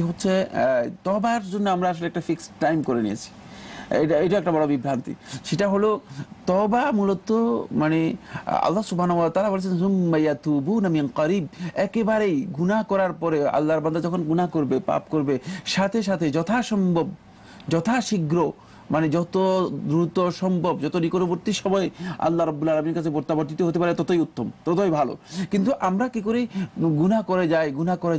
হচ্ছে তবার জন্য আমরা আসলে একটা ফিক্সড টাইম করে নিয়েছি। এটা একটা বড় বিভ্রান্তি। সেটা হলো তওবা মূলত মানে আল্লাহ সুবহানাহু ওয়া তাআলা বলেছেন সুম্মা ইয়াতুবুনা মিন করিব, একেবারেই গুনাহ করার পরে আল্লাহর বান্দা যখন গুনাহ করবে, পাপ করবে, সাথে সাথে যথাসম্ভব যথাশীঘ্র মানে যত দ্রুত সম্ভব, যত নিকটবর্তী সময় আল্লাহ রাব্বুল আলামিনের কাছে প্রত্যাবর্তিত হতে পারে ততই উত্তম, ততই ভালো। কিন্তু আমরা কি করি, গুনাহ করে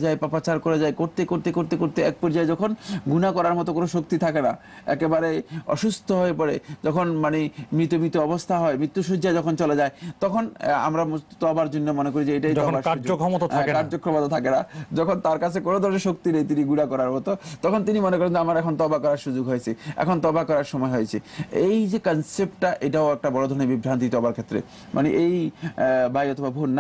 যাই, পাপাচার করে যাই, করতে করতে করতে করতে এক পর্যায়ে যখন গুনাহ করার মতো কোনো শক্তি থাকে না, একেবারে অসুস্থ হয়ে পড়ে, যখন মানে মৃত মৃত অবস্থা হয়, মৃত্যুশয্যায় যখন চলে যায়, তখন আমরা তওবার জন্য মনে করি যে এটাই তওবার কার্যক্ষমতা থাকে না। যখন তার কাছে কোনো ধরনের শক্তি নেই তিনি গুনাহ করার মতো, তখন তিনি মনে করেন যে আমার এখন তওবা করার সুযোগ হয়েছে, এখন তওবা করার সময় হয়েছে। এই যে কনসেপ্টটা, এটাও একটা বড় ধরনের বিভ্রান্তি তওবার ক্ষেত্রে। মানে এই ভাই অথবা বোন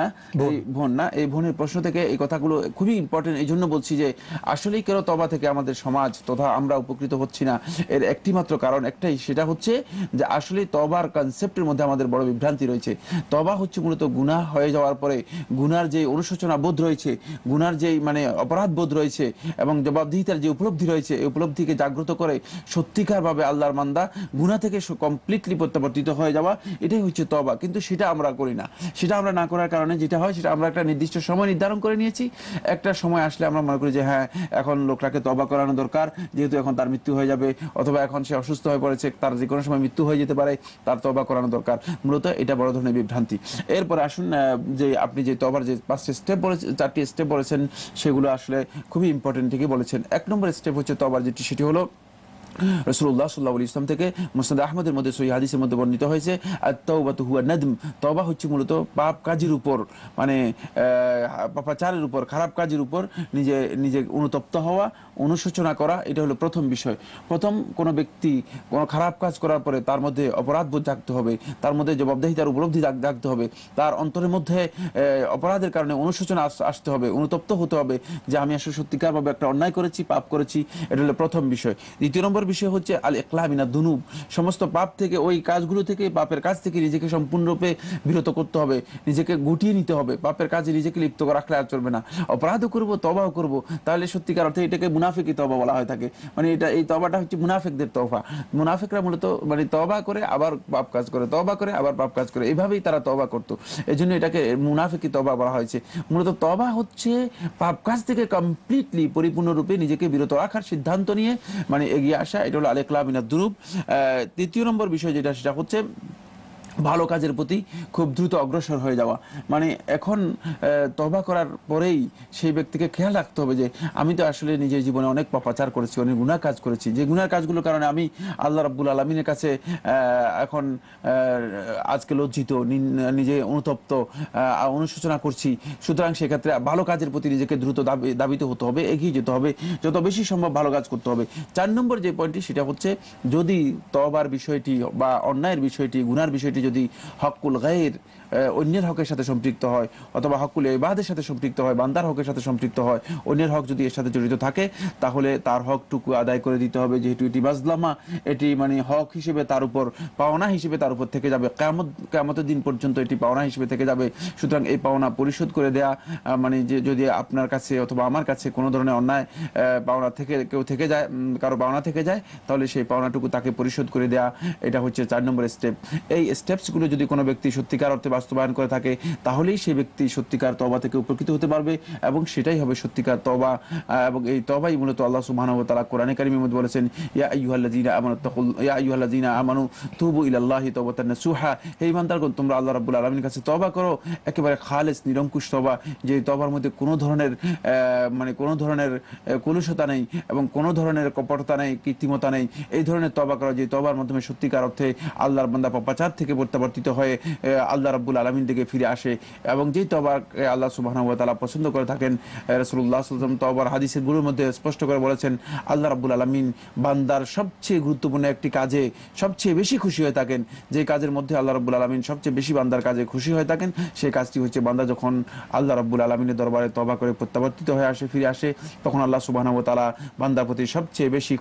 না, এই বোনের প্রশ্ন থেকে এই কথাগুলো খুবই ইম্পর্টেন্ট। এই জন্য বলছি যে আসলেই কেন তওবা থেকে আমাদের সমাজ তথা আমরা উপকৃত হচ্ছি না, এর একটি মাত্র কারণ একটাই, সেটা হচ্ছে যে আসলে তওবার কনসেপ্টের মধ্যে আমাদের বড় বিভ্রান্তি রয়েছে। তওবা হচ্ছে মূলত গুনাহ হয়ে যাওয়ার পরে গুনার যে অনুশোচনা বোধ রয়েছে, গুনার যে মানে অপরাধ বোধ রয়েছে এবং জবাবদিহিতার যে উপলব্ধি রয়েছে, এই উপলব্ধিকে জাগ্রত করে সত্যিকার ভাবে আল্লাহর বান্দা গুনাহ থেকে কমপ্লিটলি প্রত্যাবর্তিত হয়ে যাওয়া, এটাই হচ্ছে তওবা। কিন্তু সেটা আমরা করি না। সেটা আমরা না করার কারণে যেটা হয়, সেটা আমরা একটা নির্দিষ্ট সময় নির্ধারণ করে নিয়েছি। একটা সময় আসলে আমরা মনে করি যে হ্যাঁ, এখন লোকটাকে তওবা করানো দরকার, যেহেতু এখন তার মৃত্যু হয়ে যাবে, অথবা এখন সে অসুস্থ হয়ে পড়েছে, তার যে কোনো সময় মৃত্যু হয়ে যেতে পারে, তার তওবা করানো দরকার। মূলত এটা বড় ধরনের বিভ্রান্তি। এরপরে আসুন যে আপনি যে তওবার যে 5টি স্টেপ বলেছেন, 4টি স্টেপ বলেছেন, সেগুলো আসলে খুবই ইম্পর্টেন্ট ঠিকই বলেছেন। 1 নম্বর স্টেপ হচ্ছে তওবার যেটি, সেটি হলো রাসূলুল্লাহ সাল্লাল্লাহু আলাইহি ওয়াসাল্লাম থেকে মুসনাদ আহমদের মধ্যে সহিহ হাদিসের মধ্যে বর্ণিত হয়েছে, আত-তাওবাতু হুয়া নাদম, তওবা হচ্ছে মূলত পাপ কাজের উপর মানে পাপাচারের উপর, খারাপ কাজের উপর নিজে নিজে অনুতপ্ত হওয়া, অনুশোচনা করা। এটা হলো প্রথম বিষয়। প্রথম কোনো ব্যক্তি কোনো খারাপ কাজ করার পরে তার মধ্যে অপরাধবোধ জাগতে হবে, তার মধ্যে জবাবদিহিতার উপলব্ধি জাগতে হবে, তার অন্তরের মধ্যে অপরাধের কারণে অনুশোচনা আসতে হবে, অনুতপ্ত হতে হবে যে আমি আসলে সত্যিকারভাবে একটা অন্যায় করেছি, পাপ করেছি। এটা হলো প্রথম বিষয়। দ্বিতীয় নম্বর বিষয় হচ্ছে আল ইকলাউ মিনাদ দুনুব, সমস্ত পাপ থেকে, ওই কাজগুলো থেকে, পাপের কাজ থেকে নিজেকে সম্পূর্ণরূপে বিরত করতে হবে, নিজেকে গুটিয়ে নিতে হবে। পাপের কাজে নিজেকে লিপ্ত রাখলে আর চলবে না। অপরাধও করবো, তওবাও করবো, তাহলে সত্যিকার অর্থে এটাকে মুনাফিকি তওবা বলা হয়ে থাকে। মানে এই তওবাটা হচ্ছে মুনাফিকদের তওবা। মুনাফিকরা মূলত মানে তওবা করে আবার পাপ কাজ করে, তওবা করে আবার পাপ কাজ করে, এইভাবেই তারা তওবা করতো। এজন্য এটাকে মুনাফিকি তওবা বলা হয়েছে। মূলত তওবা হচ্ছে পাপ কাজ থেকে কমপ্লিটলি, পরিপূর্ণরূপে নিজেকে বিরত রাখার সিদ্ধান্ত নিয়ে মানে এগিয়ে আসা। এটা হলো আল ইকলাউ মিনাদ দুনুব। তৃতীয় নম্বর বিষয় যেটা, সেটা হচ্ছে ভালো কাজের প্রতি খুব দ্রুত অগ্রসর হয়ে যাওয়া। মানে এখন তওবা করার পরেই সেই ব্যক্তিকে খেয়াল রাখতে হবে যে আমি তো আসলে নিজের জীবনে অনেক পাপাচার করেছি, অনেক গুনাহ কাজ করেছি, যে গুনাহ কাজগুলোর কারণে আমি আল্লাহ রাব্বুল আলামিনের কাছে এখন আজকে লজ্জিত, নিজে অনুতপ্ত, অনুশোচনা করছি। সুতরাং সেক্ষেত্রে ভালো কাজের প্রতি নিজেকে দ্রুত দাবিত হতে হবে, এগিয়ে যেতে হবে, যত বেশি সম্ভব ভালো কাজ করতে হবে। 4 নম্বর যে পয়েন্টটি, সেটা হচ্ছে যদি তওবার বিষয়টি বা অন্যায়ের বিষয়টি, গুনার বিষয়টি যদি হকুল গায়র, অন্যের হকের সাথে সম্পৃক্ত হয়, অথবা হকুল ইবাদের সাথে সম্পৃক্ত হয়, বান্দার হকের সাথে সম্পৃক্ত হয়, অন্যের হক যদি এর সাথে জড়িত থাকে, তাহলে তার হকটুকু আদায় করে দিতে হবে। যেহেতু এটি মাজলামা, এটি মানে হক হিসেবে তার উপর, পাওনা হিসেবে তার উপর থেকে যাবে, কিয়ামতের দিন পর্যন্ত এটি পাওনা হিসেবে থেকে যাবে। সুতরাং এই পাওনা পরিশোধ করে দেয়া, মানে যে যদি আপনার কাছে অথবা আমার কাছে কোনো ধরনের অন্যায় পাওনা থেকে কেউ থেকে যায়, কারো পাওনা থেকে যায়, তাহলে সেই পাওনাটুকু তাকে পরিশোধ করে দেয়া, এটা হচ্ছে 4 নম্বর স্টেপ। এই স্টেপসগুলো যদি কোনো ব্যক্তি সত্যিকার অর্থে বাস্তবায়ন করে থাকে, তাহলেই সেই ব্যক্তি সত্যিকার তওবা থেকে উপকৃত হতে পারবে, এবং সেটাই হবে সত্যিকার তওবা। এবং এই তওবাই মূলত আল্লাহ সুবহানাহু ওয়া তাআলা কোরআনে কারীমের মধ্যে বলেছেন, ইয়া আইয়ুহাল্লাযীনা আমানু তুবু ইলাল্লাহি তাওবাতান নাসুহা, হে ঈমানদারগণ, তোমরা আল্লাহ রাব্বুল আলামিনের কাছে তওবা করো, একেবারে খালেস নিরঙ্কুশ তওবা, যে তওবার মধ্যে কোনো ধরনের মানে কোনো ধরনের কলুষতা নেই এবং কোনো ধরনের কপটতা নেই, কৃত্রিমতা নেই। এই ধরনের তওবা করা, যে তওবার মাধ্যমে সত্যিকার অর্থে আল্লাহর বান্দা পাপাচার থেকে প্রত্যাবর্তিত হয়ে আল্লাহ রাব্বুল আলামিন থেকে ফিরে আসে, এবং যেই তওবাকে আল্লাহ সুবহানাহু ওয়া তাআলা পছন্দ করে থাকেন। রাসূলুল্লাহ সাল্লাল্লাহু আলাইহি ওয়াসাল্লাম তওবার হাদিসের গুলোর মধ্যে স্পষ্ট করে বলেছেন, আল্লাহ রাব্বুল আলামিন বান্দার সবচেয়ে গুরুত্বপূর্ণ একটি কাজে সবচেয়ে বেশি খুশি হয়ে থাকেন। যে কাজের মধ্যে আল্লাহ রাব্বুল আলামিন সবচেয়ে বেশি বান্দার কাজে খুশি হয়ে থাকেন, সেই কাজটি হচ্ছে বান্দা যখন আল্লাহ রাব্বুল আলামিনের দরবারে তওবা করে প্রত্যাবর্তিত হয়ে আসে, ফিরে আসে, তখন আল্লাহ সুবহানাহু ওয়া তাআলা বান্দার প্রতি সবচেয়ে বেশি